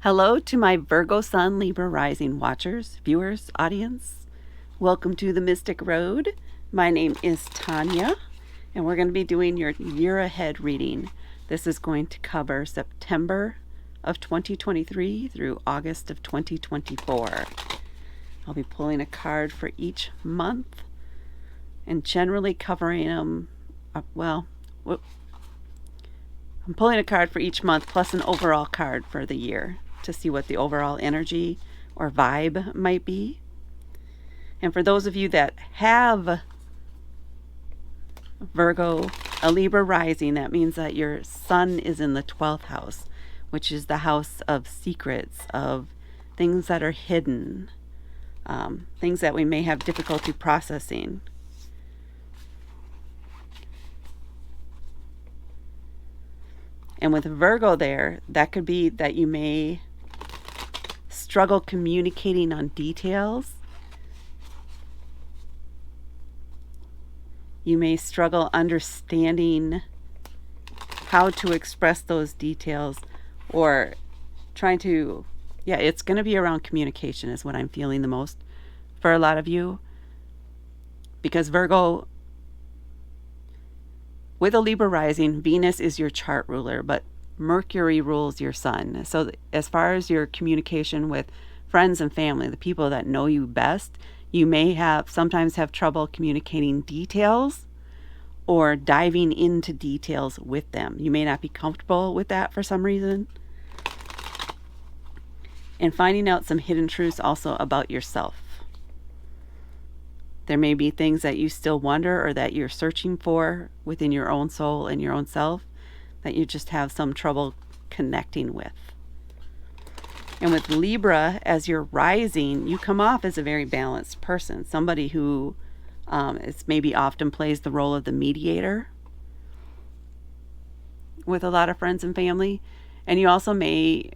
Hello to my Virgo Sun, Libra Rising watchers, viewers, audience. Welcome to the Mystic Road. My name is Tanya, and we're going to be doing your year ahead reading. This is going to cover September of 2023 through August of 2024. I'll be pulling a card for each month and generally covering them, I'm pulling a card for each month plus an overall card for the year to see what the overall energy or vibe might be. And for those of you that have Virgo, a Libra rising, that means that your sun is in the 12th house, which is the house of secrets, of things that are hidden, things that we may have difficulty processing. And with Virgo there, that could be that you may struggle communicating on details. You may struggle understanding how to express those details, or trying to, it's going to be around communication is what I'm feeling the most for a lot of you. Because Virgo, with a Libra rising, Venus is your chart ruler, but Mercury rules your sun. So as far as your communication with friends and family, the people that know you best, you may sometimes have trouble communicating details or diving into details with them. You may not be comfortable with that for some reason. And finding out some hidden truths also about yourself. There may be things that you still wonder or that you're searching for within your own soul and your own self that you just have some trouble connecting with. And with Libra as your rising, you come off as a very balanced person, somebody who is maybe often plays the role of the mediator with a lot of friends and family. And you also may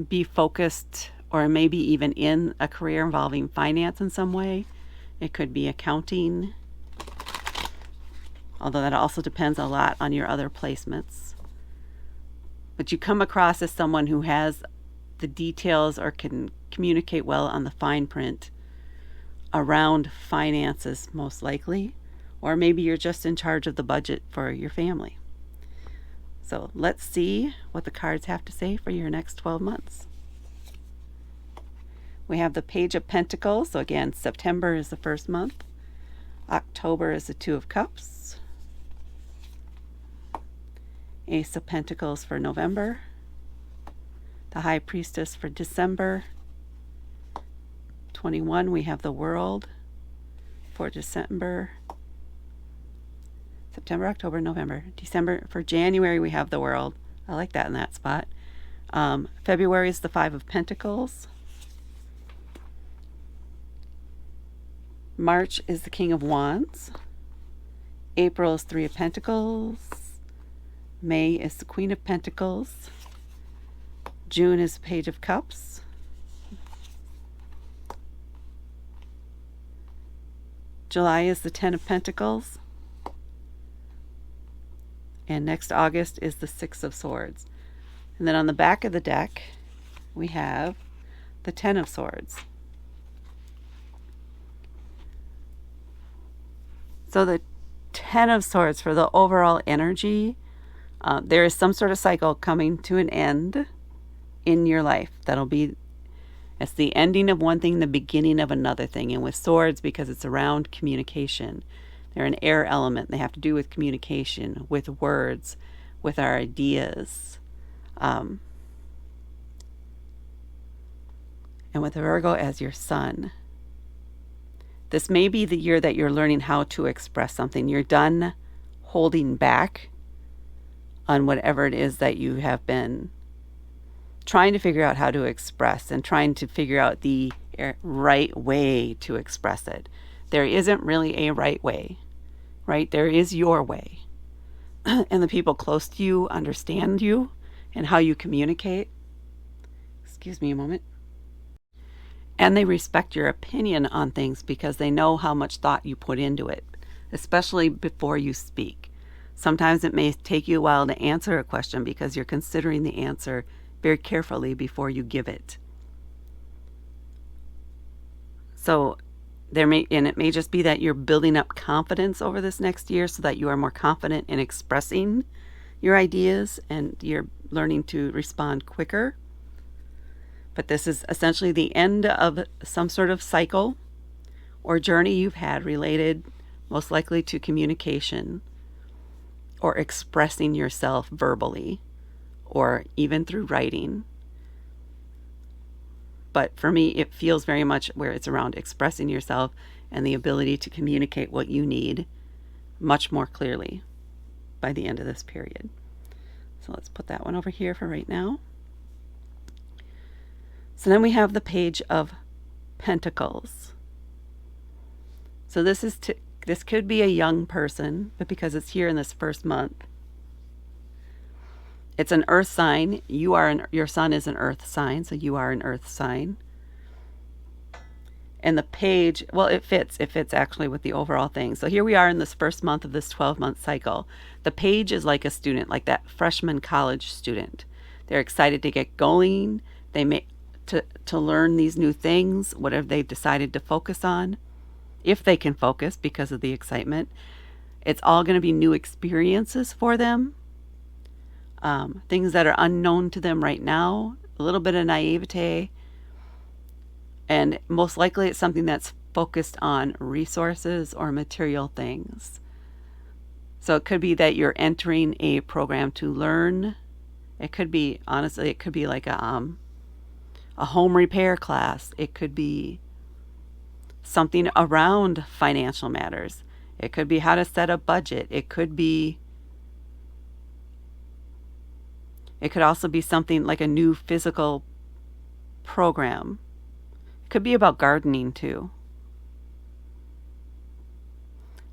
be focused or maybe even in a career involving finance in some way. It could be accounting, although that also depends a lot on your other placements. But you come across as someone who has the details or can communicate well on the fine print around finances, most likely. Or maybe you're just in charge of the budget for your family. So let's see what the cards have to say for your next 12 months. We have the Page of Pentacles. So again, September is the first month. October is the Two of Cups. Ace of Pentacles for November. The High Priestess for December. 21, we have the World for December. September, October, November. December, for January, we have the World. I like that in that spot. February is the Five of Pentacles. March is the King of Wands. April is Three of Pentacles. May is the Queen of Pentacles. June is the Page of Cups. July is the Ten of Pentacles. And next August is the Six of Swords. And then on the back of the deck, we have the Ten of Swords. So the Ten of Swords, for the overall energy, there is some sort of cycle coming to an end in your life. It's the ending of one thing, the beginning of another thing. And with swords, because it's around communication, they're an air element. They have to do with communication, with words, with our ideas. And with Virgo as your sun, this may be the year that you're learning how to express something. You're done holding back on whatever it is that you have been trying to figure out how to express and trying to figure out the right way to express it. There isn't really a right way, right? There is your way. And the people close to you understand you and how you communicate. Excuse me a moment. And they respect your opinion on things because they know how much thought you put into it, especially before you speak. Sometimes it may take you a while to answer a question because you're considering the answer very carefully before you give it. So it may just be that you're building up confidence over this next year so that you are more confident in expressing your ideas and you're learning to respond quicker. But this is essentially the end of some sort of cycle or journey you've had related most likely to communication or expressing yourself verbally or even through writing. But for me, it feels very much where it's around expressing yourself and the ability to communicate what you need much more clearly by the end of this period. So let's put that one over here for right now. So then we have the Page of Pentacles. So this could be a young person, but because it's here in this first month, it's an earth sign. Your sun is an earth sign, so you are an earth sign. And the page, well, it fits actually with the overall thing. So here we are in this first month of this 12-month cycle. The page is like a student, like that freshman college student. They're excited to get going. They may to learn these new things, whatever they've decided to focus on, if they can focus because of the excitement. It's all going to be new experiences for them, things that are unknown to them right now, a little bit of naivete, and most likely it's something that's focused on resources or material things. So it could be that you're entering a program to learn. It could be, honestly, it could be like a home repair class. It could be something around financial matters. It could be how to set a budget. It could also be something like a new physical program. It could be about gardening too.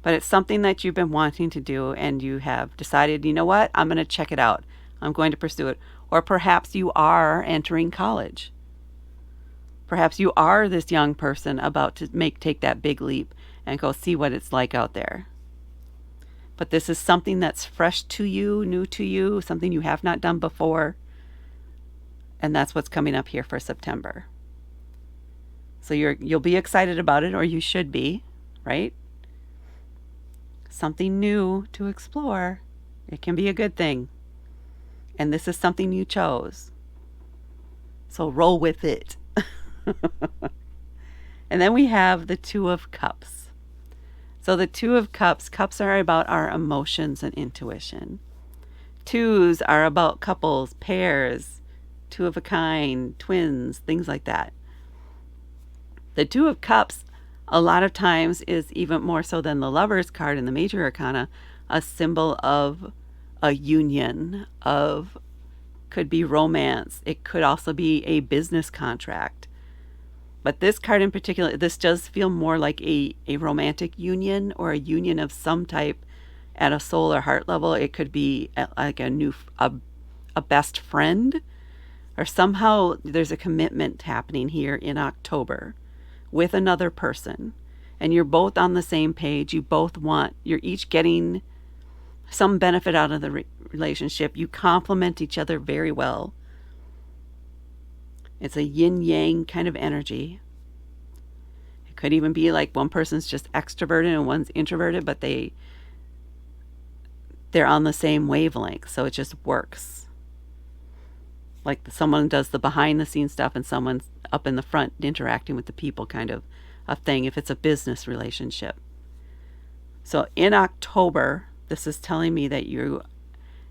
But it's something that you've been wanting to do and you have decided, you know what, I'm going to check it out. I'm going to pursue it. Or perhaps you are entering college. Perhaps you are this young person about to take that big leap and go see what it's like out there. But this is something that's fresh to you, new to you, something you have not done before. And that's what's coming up here for September. So you'll be excited about it, or you should be, right? Something new to explore. It can be a good thing. And this is something you chose. So roll with it. And then we have the Two of Cups. So the Two of Cups are about our emotions and intuition. Twos are about couples, pairs, two of a kind, twins, things like that. The Two of Cups, a lot of times, is even more so than the Lover's card in the major arcana, a symbol of a union, could be romance. It could also be a business contract. But this card in particular, this does feel more like a romantic union or a union of some type at a soul or heart level. It could be like a best friend, or somehow there's a commitment happening here in October with another person. And you're both on the same page. You're each getting some benefit out of the relationship. You complement each other very well. It's a yin-yang kind of energy. It could even be like one person's just extroverted and one's introverted, but they're on the same wavelength, so it just works. Like someone does the behind-the-scenes stuff and someone's up in the front interacting with the people kind of a thing, if it's a business relationship. So in October, this is telling me that you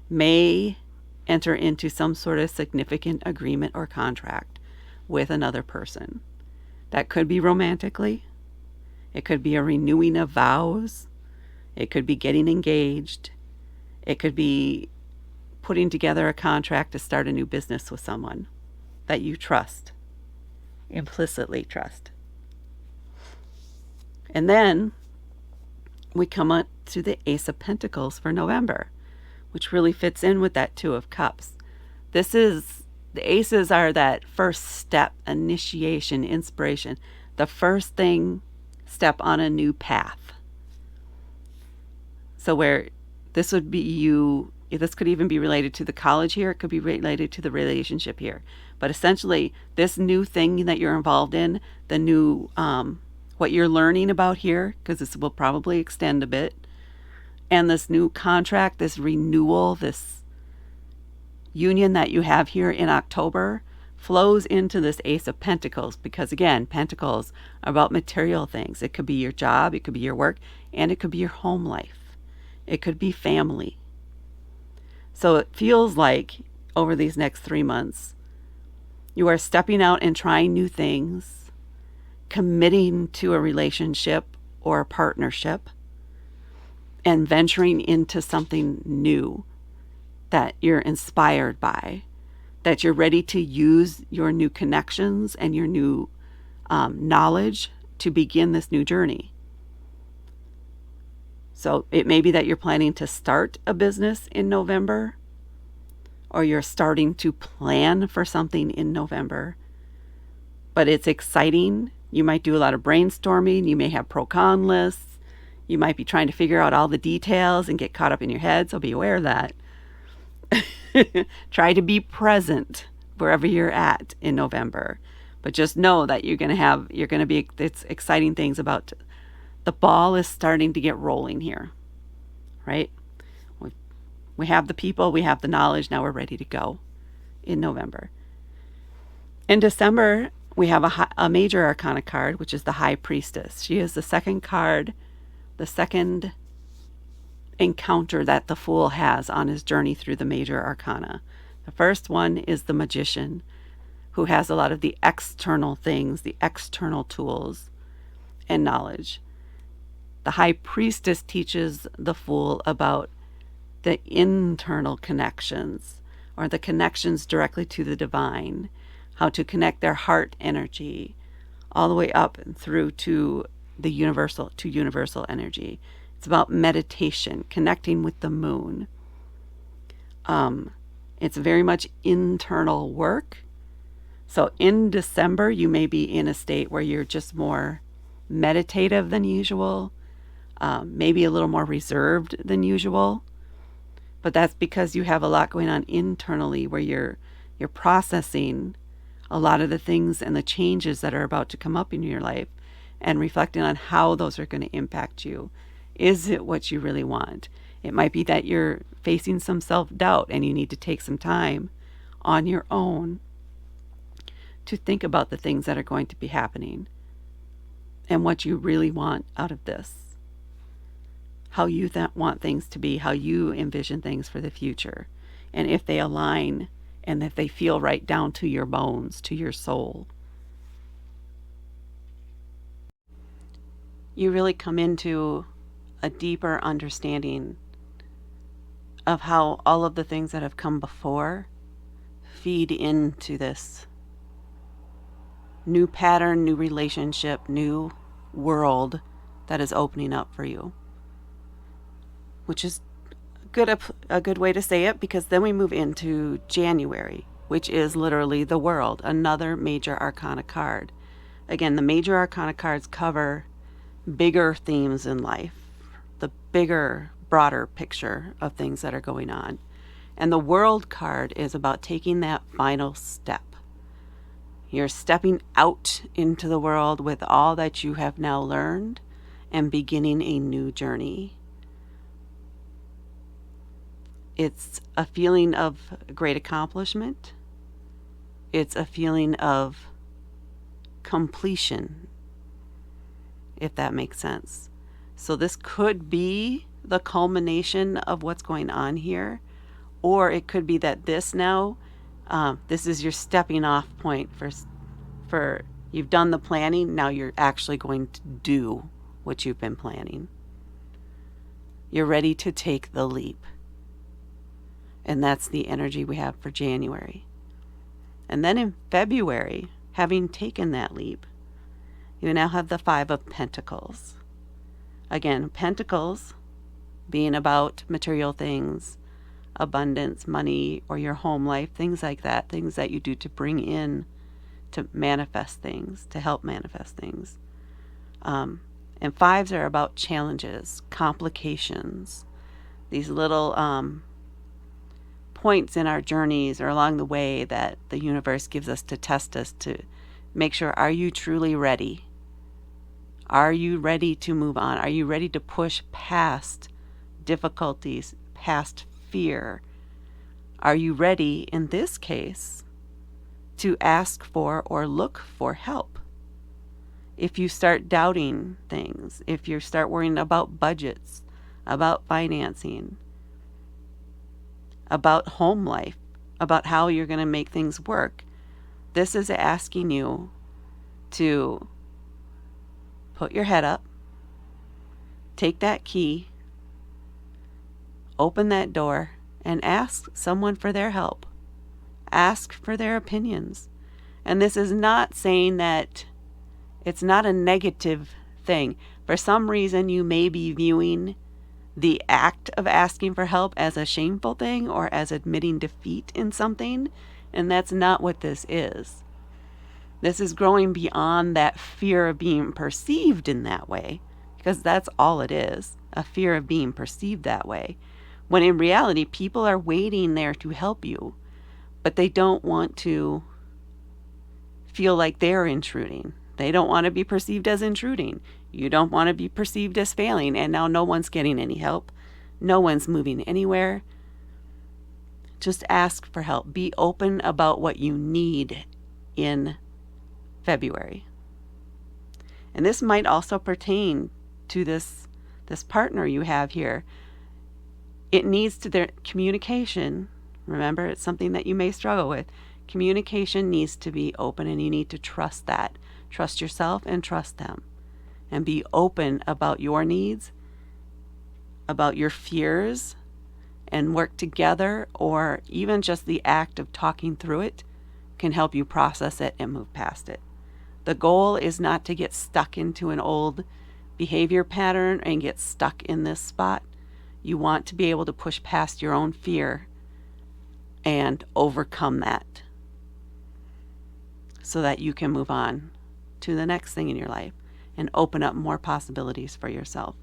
may enter into some sort of significant agreement or contract with another person. That could be romantically. It could be a renewing of vows. It could be getting engaged. It could be putting together a contract to start a new business with someone that you trust, implicitly trust. And then we come up to the Ace of Pentacles for November, which really fits in with that Two of Cups. The aces are that first step, initiation, inspiration, the first step on a new path. So where this would be you This could even be related to the college here. It could be related to the relationship here. But essentially, this new thing that you're involved in, the new, what you're learning about here, because this will probably extend a bit, and this new contract, this renewal, this union that you have here in October flows into this Ace of Pentacles, because again, Pentacles are about material things. It could be your job, it could be your work, and it could be your home life. It could be family. So it feels like over these next 3 months, you are stepping out and trying new things, committing to a relationship or a partnership, and venturing into something new that you're inspired by, that you're ready to use your new connections and your new knowledge to begin this new journey. So it may be that you're planning to start a business in November, or you're starting to plan for something in November. But it's exciting. You might do a lot of brainstorming. You may have pro-con lists. You might be trying to figure out all the details and get caught up in your head, so be aware of that. Try to be present wherever you're at in November. But just know that it's exciting things about, the ball is starting to get rolling here, right? We have the people, we have the knowledge, now we're ready to go in November. In December, we have a major arcana card, which is the High Priestess. She is the second card, the second encounter that the Fool has on his journey through the major arcana. The first one is the Magician, who has a lot of the external things, the external tools and knowledge. The High Priestess teaches the Fool about the internal connections, or the connections directly to the divine, how to connect their heart energy all the way up and through to the universal energy. It's about meditation, connecting with the moon. It's very much internal work. So in December, you may be in a state where you're just more meditative than usual, maybe a little more reserved than usual. But that's because you have a lot going on internally, where you're processing a lot of the things and the changes that are about to come up in your life, and reflecting on how those are going to impact you. Is it what you really want? It might be that you're facing some self-doubt and you need to take some time on your own to think about the things that are going to be happening and what you really want out of this. How you want things to be, how you envision things for the future, and if they align and if they feel right down to your bones, to your soul. You really come into a deeper understanding of how all of the things that have come before feed into this new pattern, new relationship, new world that is opening up for you. Which is a good way to say it, because then we move into January, which is literally the World, another major arcana card. Again, the major arcana cards cover bigger themes in life, the bigger, broader picture of things that are going on. And the World card is about taking that final step. You're stepping out into the world with all that you have now learned and beginning a new journey. It's a feeling of great accomplishment. It's a feeling of completion, if that makes sense. So this could be the culmination of what's going on here, or it could be that this is your stepping off point for you've done the planning, now you're actually going to do what you've been planning. You're ready to take the leap. And that's the energy we have for January. And then in February, having taken that leap, you now have the Five of Pentacles. Again, Pentacles being about material things, abundance, money, or your home life, things like that, things that you do to bring in, to manifest things, to help manifest things. And fives are about challenges, complications, these little points in our journeys or along the way that the universe gives us to test us to make sure, are you truly ready? Are you ready to move on? Are you ready to push past difficulties, past fear? Are you ready, in this case, to ask for or look for help? If you start doubting things, if you start worrying about budgets, about financing, about home life, about how you're going to make things work, this is asking you to put your head up, take that key, open that door, and ask someone for their help. Ask for their opinions. And this is not saying that it's not a negative thing. For some reason, you may be viewing the act of asking for help as a shameful thing or as admitting defeat in something, and that's not what this is. This is growing beyond that fear of being perceived in that way, because that's all it is, a fear of being perceived that way. When in reality, people are waiting there to help you, but they don't want to feel like they're intruding. They don't want to be perceived as intruding. You don't want to be perceived as failing, and now no one's getting any help. No one's moving anywhere. Just ask for help. Be open about what you need in February. And this might also pertain to this partner you have here. It needs to their communication. Remember, it's something that you may struggle with. Communication needs to be open, and you need to trust that. Trust yourself and trust them. And be open about your needs, about your fears, and work together, or even just the act of talking through it can help you process it and move past it. The goal is not to get stuck into an old behavior pattern and get stuck in this spot. You want to be able to push past your own fear and overcome that so that you can move on to the next thing in your life and open up more possibilities for yourself.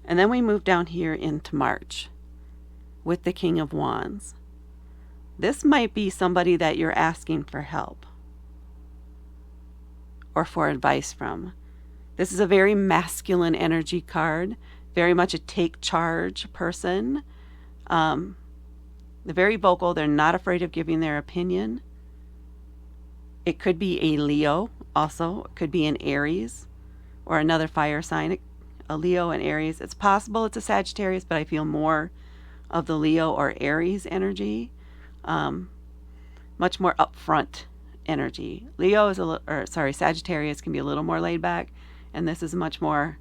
And then we move down here into March with the King of Wands. This might be somebody that you're asking for help or for advice from. This is a very masculine energy card, very much a take charge person. They're very vocal. They're not afraid of giving their opinion. It could be a Leo also. It could be an Aries or another fire sign. A Leo and Aries. It's possible it's a Sagittarius, but I feel more of the Leo or Aries energy. Much more upfront energy. Leo is Sagittarius can be a little more laid back, and this is much more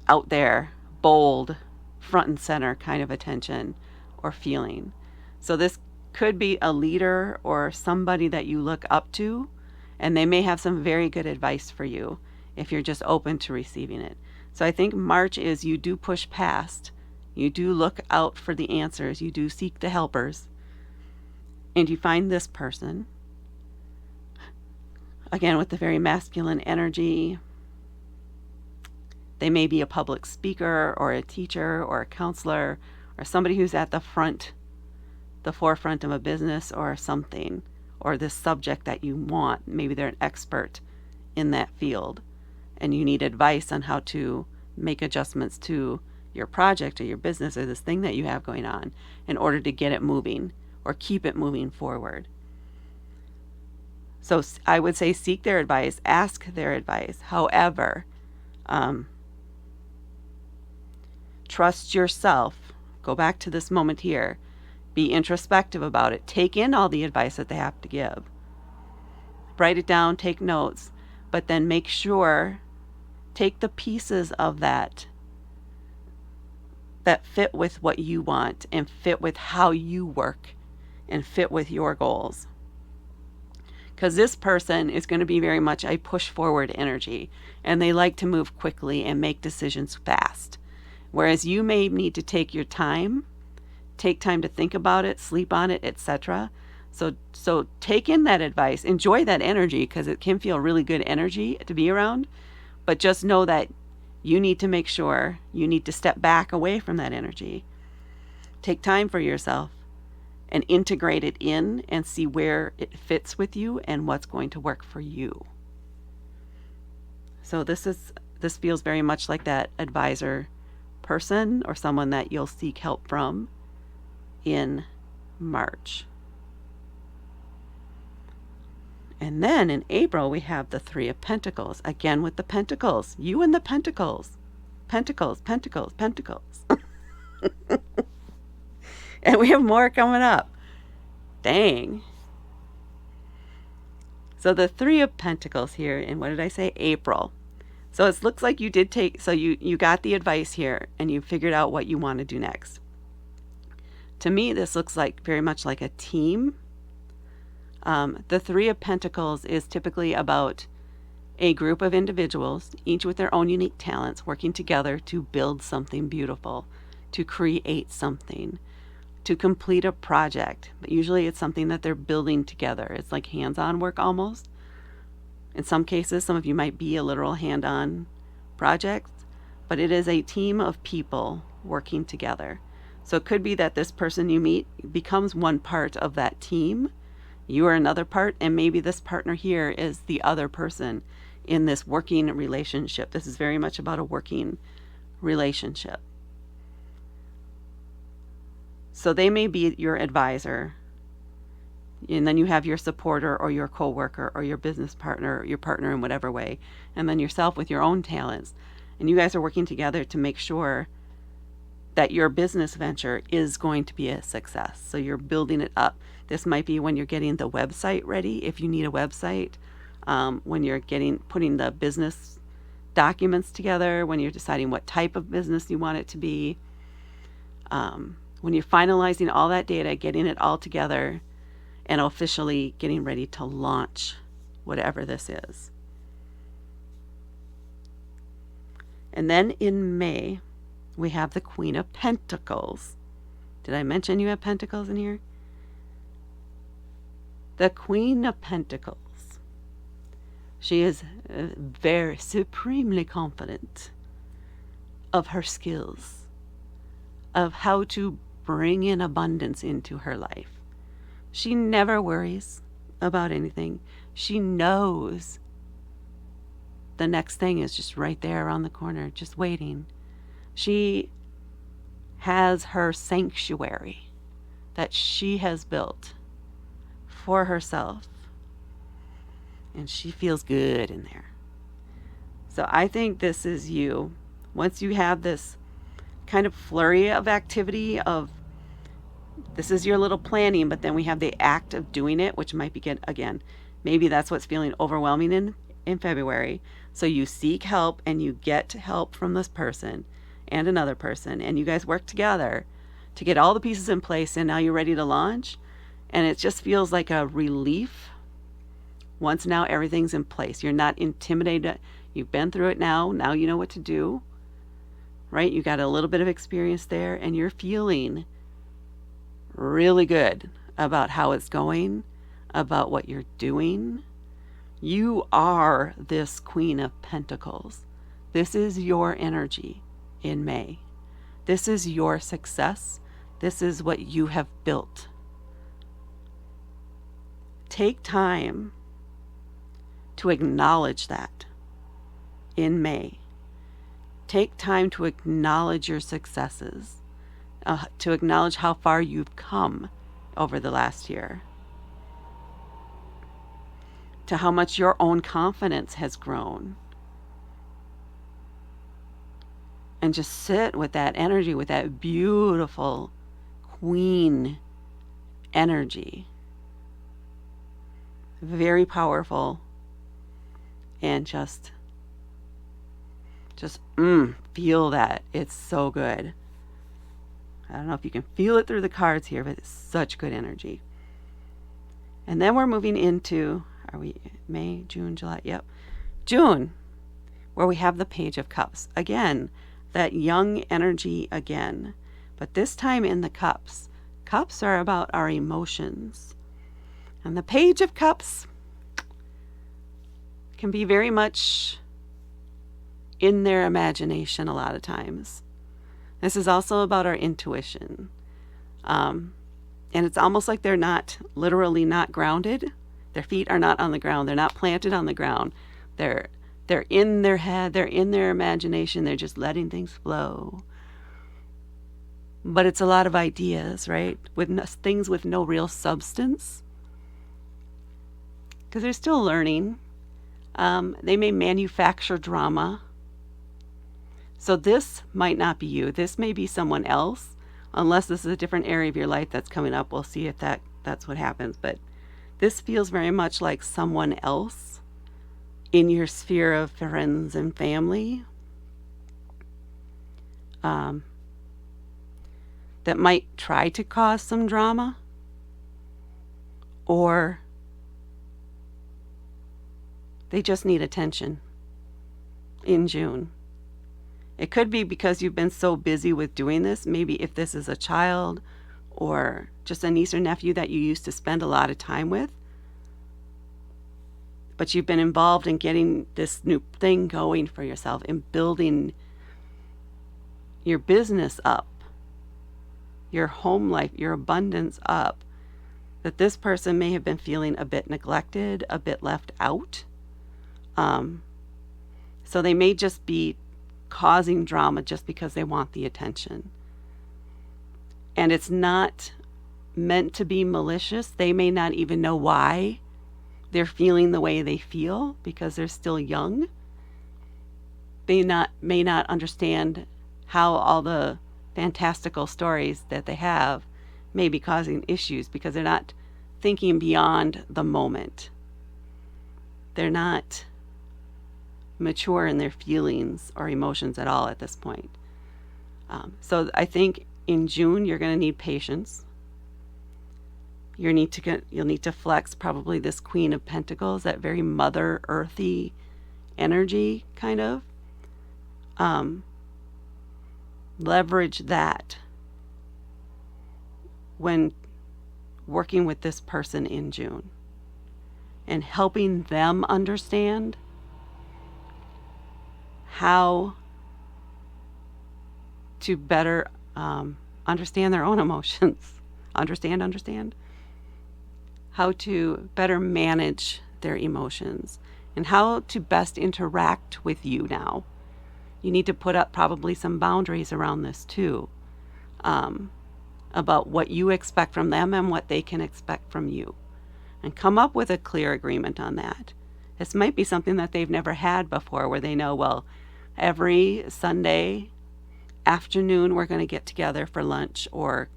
out there, bold, front and center kind of attention or feeling. So this could be a leader or somebody that you look up to, and they may have some very good advice for you if you're just open to receiving it. So I think March is you do push past, you do look out for the answers, you do seek the helpers, and you find this person, again with the very masculine energy. They may be a public speaker or a teacher or a counselor or somebody who's at the forefront of a business or something, or this subject that you want. Maybe they're an expert in that field and you need advice on how to make adjustments to your project or your business or this thing that you have going on in order to get it moving or keep it moving forward. So I would say seek their advice, ask their advice. However, trust yourself. Go back to this moment here. Be introspective about it. Take in all the advice that they have to give. Write it down, take notes, but then make sure, take the pieces of that fit with what you want and fit with how you work and fit with your goals. Because this person is going to be very much a push forward energy, and they like to move quickly and make decisions fast. Whereas you may need to take your time, take time to think about it, sleep on it, etc. So take in that advice, enjoy that energy, because it can feel really good energy to be around. But just know that You need to make sure you need to step back away from that energy. Take time for yourself and integrate it in and see where it fits with you and what's going to work for you. So this feels very much like that advisor person or someone that you'll seek help from in March. And then in April, we have the Three of Pentacles. Again with the Pentacles. You and the Pentacles. Pentacles, Pentacles, Pentacles. And we have more coming up. Dang. So the Three of Pentacles here, and what did I say? April. So it looks like you did take, so you got the advice here and you figured out what you want to do next. To me, this looks like very much like a team. The Three of Pentacles is typically about a group of individuals, each with their own unique talents, working together to build something beautiful, to create something, to complete a project. But usually it's something that they're building together. It's like hands-on work almost. In some cases, some of you might be a literal hand-on project, but it is a team of people working together. So it could be that this person you meet becomes one part of that team. You are another part, and maybe this partner here is the other person in this working relationship. This is very much about a working relationship. So they may be your advisor, and then you have your supporter or your coworker or your business partner, or your partner in whatever way, and then yourself with your own talents. And you guys are working together to make sure that your business venture is going to be a success. So you're building it up. This might be when you're getting the website ready, if you need a website, when you're putting the business documents together, when you're deciding what type of business you want it to be, when you're finalizing all that data, getting it all together, and officially getting ready to launch whatever this is. And then in May, we have the Queen of Pentacles. Did I mention you have Pentacles in here? The Queen of Pentacles. She is very supremely confident of her skills, of how to bring in abundance into her life. She never worries about anything. She knows the next thing is just right there around the corner, just waiting. She has her sanctuary that she has built for herself, and she feels good in there. So I think this is you. Once you have this kind of flurry of activity of this is your little planning, but then we have the act of doing it, which might be good again. Maybe that's what's feeling overwhelming in February. So you seek help and you get help from this person and another person, and you guys work together to get all the pieces in place, and now you're ready to launch. And it just feels like a relief once now everything's in place. You're not intimidated. You've been through it now. Now you know what to do, right? You got a little bit of experience there, and you're feeling really good about how it's going, about what you're doing. You are this Queen of Pentacles. This is your energy in May. This is your success. This is what you have built. Take time to acknowledge that in May. Take time to acknowledge your successes, to acknowledge how far you've come over the last year, to how much your own confidence has grown. And just sit with that energy, with that beautiful queen energy. Very powerful. And just feel that. It's so good. I don't know if you can feel it through the cards here, but it's such good energy. And then we're moving into, are we May, June, July? Yep. June, where we have the Page of Cups. Again, that young energy again. But this time in the cups. Cups are about our emotions. And the Page of Cups can be very much in their imagination a lot of times. This is also about our intuition. And it's almost like they're not literally not grounded. Their feet are not on the ground. They're not planted on the ground. They're in their head. They're in their imagination. They're just letting things flow. But it's a lot of ideas, right? With things with no real substance. Because they're still learning. They may manufacture drama. So this might not be you. This may be someone else. Unless this is a different area of your life that's coming up. We'll see if that's what happens. But this feels very much like someone else in your sphere of friends and family. That might try to cause some drama, or they just need attention in June. It could be because you've been so busy with doing this. Maybe if this is a child or just a niece or nephew that you used to spend a lot of time with, but you've been involved in getting this new thing going for yourself and building your business up, your home life, your abundance up, that this person may have been feeling a bit neglected, a bit left out. So they may just be causing drama just because they want the attention. And it's not meant to be malicious. They may not even know why they're feeling the way they feel because they're still young. They may not understand how all the fantastical stories that they have may be causing issues because they're not thinking beyond the moment. They're not mature in their feelings or emotions at all at this point. So I think in June you're going to need patience. You'll need to flex probably this Queen of Pentacles, that very Mother Earthy energy kind of. Leverage that when working with this person in June and helping them understand how to better understand their own emotions. Understand? How to better manage their emotions and how to best interact with you now. You need to put up probably some boundaries around this too, about what you expect from them and what they can expect from you. And come up with a clear agreement on that. This might be something that they've never had before, where they know, well, every Sunday afternoon we're going to get together for lunch or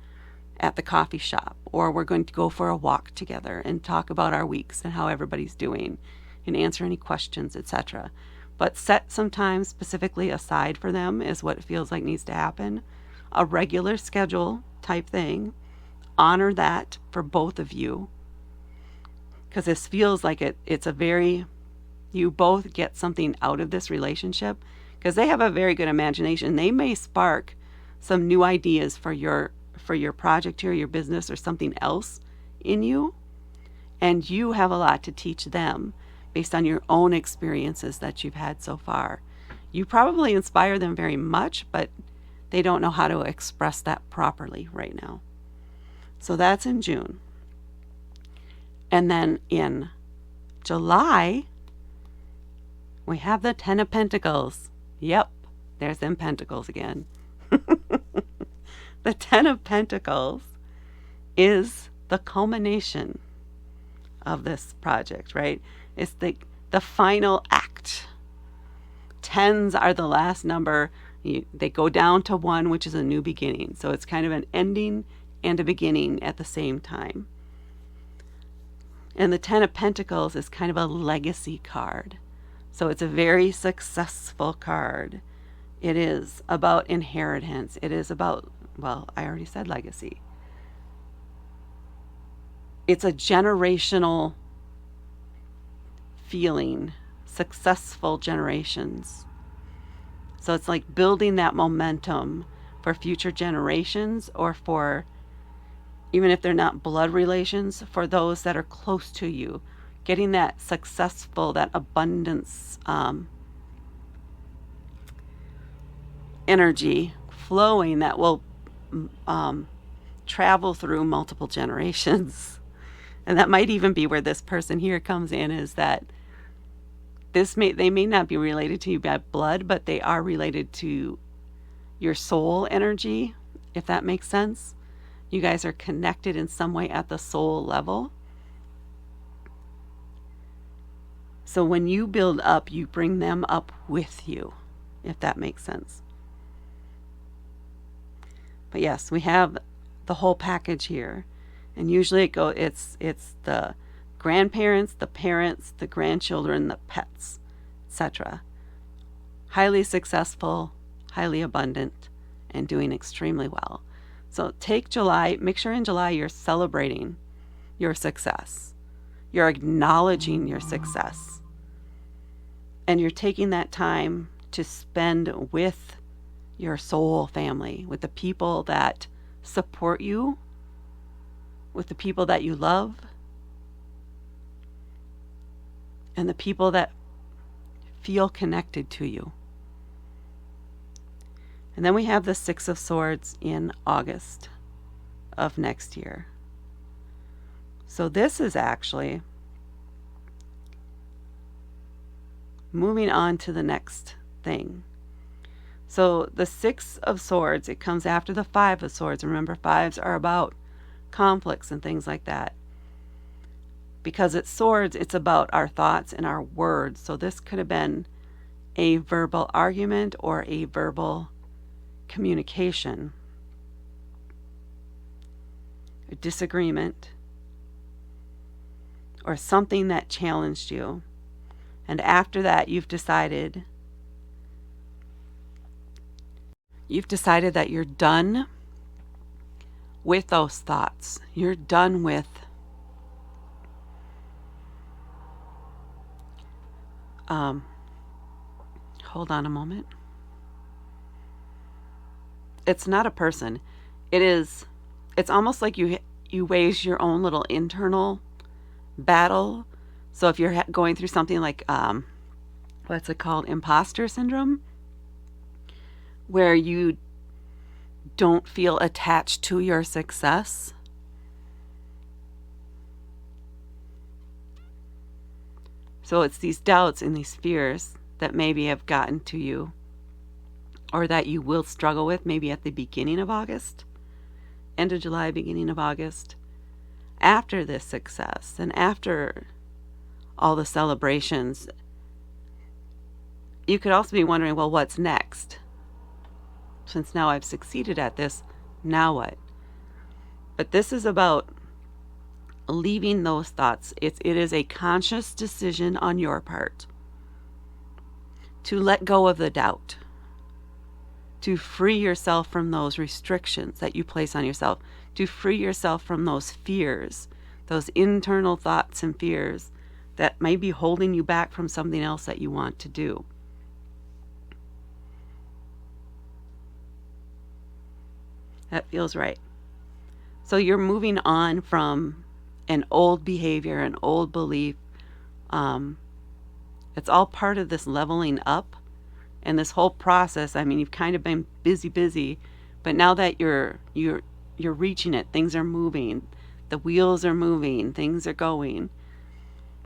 at the coffee shop, or we're going to go for a walk together and talk about our weeks and how everybody's doing and answer any questions, etc. But set some time specifically aside for them is what it feels like needs to happen. A regular schedule type thing. Honor that for both of you. Because this feels like it's a very, you both get something out of this relationship. Because they have a very good imagination. They may spark some new ideas for your project here, your business, or something else in you. And you have a lot to teach them based on your own experiences that you've had so far. You probably inspire them very much, but they don't know how to express that properly right now. So that's in June. And then in July, we have the Ten of Pentacles. Yep, there's them pentacles again. The Ten of Pentacles is the culmination of this project, right? It's the final act. Tens are the last number. They go down to 1, which is a new beginning. So it's kind of an ending and a beginning at the same time. And the Ten of Pentacles is kind of a legacy card. So it's a very successful card. It is about inheritance. It is about, well, I already said legacy. It's a generational feeling, successful generations. So it's like building that momentum for future generations, or for, even if they're not blood relations, for those that are close to you, getting that successful, that abundance energy flowing that will travel through multiple generations. And that might even be where this person here comes in, is that they may not be related to you by blood, but they are related to your soul energy, if that makes sense. You guys are connected in some way at the soul level. So when you build up, you bring them up with you, if that makes sense. But yes, we have the whole package here. And usually it's the grandparents, the parents, the grandchildren, the pets, etc. Highly successful, highly abundant, and doing extremely well. So take July, make sure in July you're celebrating your success. You're acknowledging your success. And you're taking that time to spend with your soul family, with the people that support you, with the people that you love, and the people that feel connected to you. And then we have the Six of Swords in August of next year. So this is actually moving on to the next thing. So the Six of Swords, it comes after the Five of Swords. Remember, fives are about conflicts and things like that. Because it's swords, it's about our thoughts and our words. So this could have been a verbal argument or a verbal communication, a disagreement, or something that challenged you. And after that, you've decided that you're done with those thoughts. You're done with hold on a moment. It's not a person. It's almost like you wage your own little internal battle. So if you're going through something like what's it called, imposter syndrome, where you don't feel attached to your success, so it's these doubts and these fears that maybe have gotten to you, or that you will struggle with maybe at the beginning of August, end of July, beginning of August, after this success and after all the celebrations. You could also be wondering, well, what's next? Since now I've succeeded at this, now what? But this is about leaving those thoughts. It is a conscious decision on your part to let go of the doubt, to free yourself from those restrictions that you place on yourself, to free yourself from those fears, those internal thoughts and fears that may be holding you back from something else that you want to do. That feels right. So you're moving on from an old behavior, an old belief. It's all part of this leveling up and this whole process. I mean, you've kind of been busy, but now that you're reaching it, things are moving, the wheels are moving, things are going.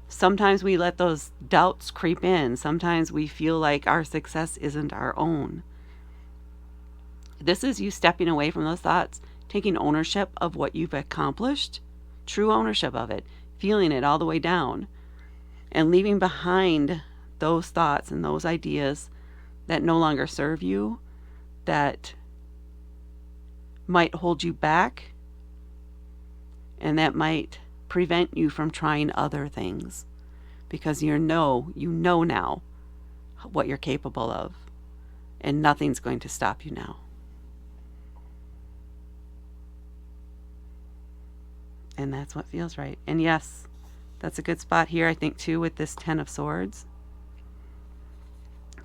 Sometimes we let those doubts creep in. Sometimes we feel like our success isn't our own. This is you stepping away from those thoughts, taking ownership of what you've accomplished, true ownership of it, feeling it all the way down, and leaving behind those thoughts and those ideas that no longer serve you, that might hold you back, and that might prevent you from trying other things, because you know now what you're capable of, and nothing's going to stop you now. And that's what feels right. And yes, that's a good spot here, I think, too, with this Ten of Swords.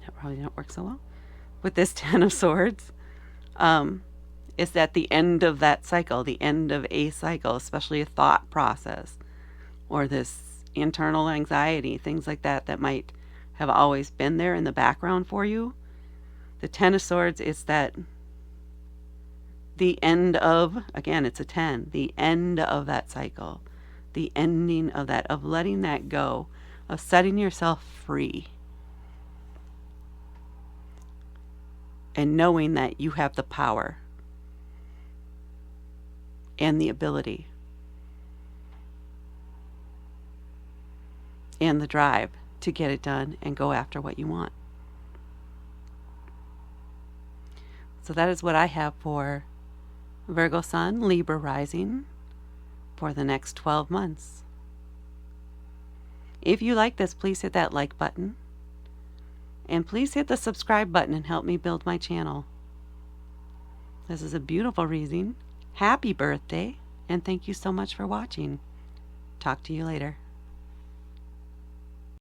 That probably didn't work so well. With this Ten of Swords, is at the end of that cycle, the end of a cycle, especially a thought process, or this internal anxiety, things like that, that might have always been there in the background for you. The Ten of Swords is that the end of, again, it's a 10, the end of that cycle, the ending of that, of letting that go, of setting yourself free. And knowing that you have the power and the ability and the drive to get it done and go after what you want. So that is what I have for Virgo Sun, Libra Rising for the next 12 months. If you like this, please hit that like button. And please hit the subscribe button and help me build my channel. This is a beautiful reading. Happy birthday, and thank you so much for watching. Talk to you later.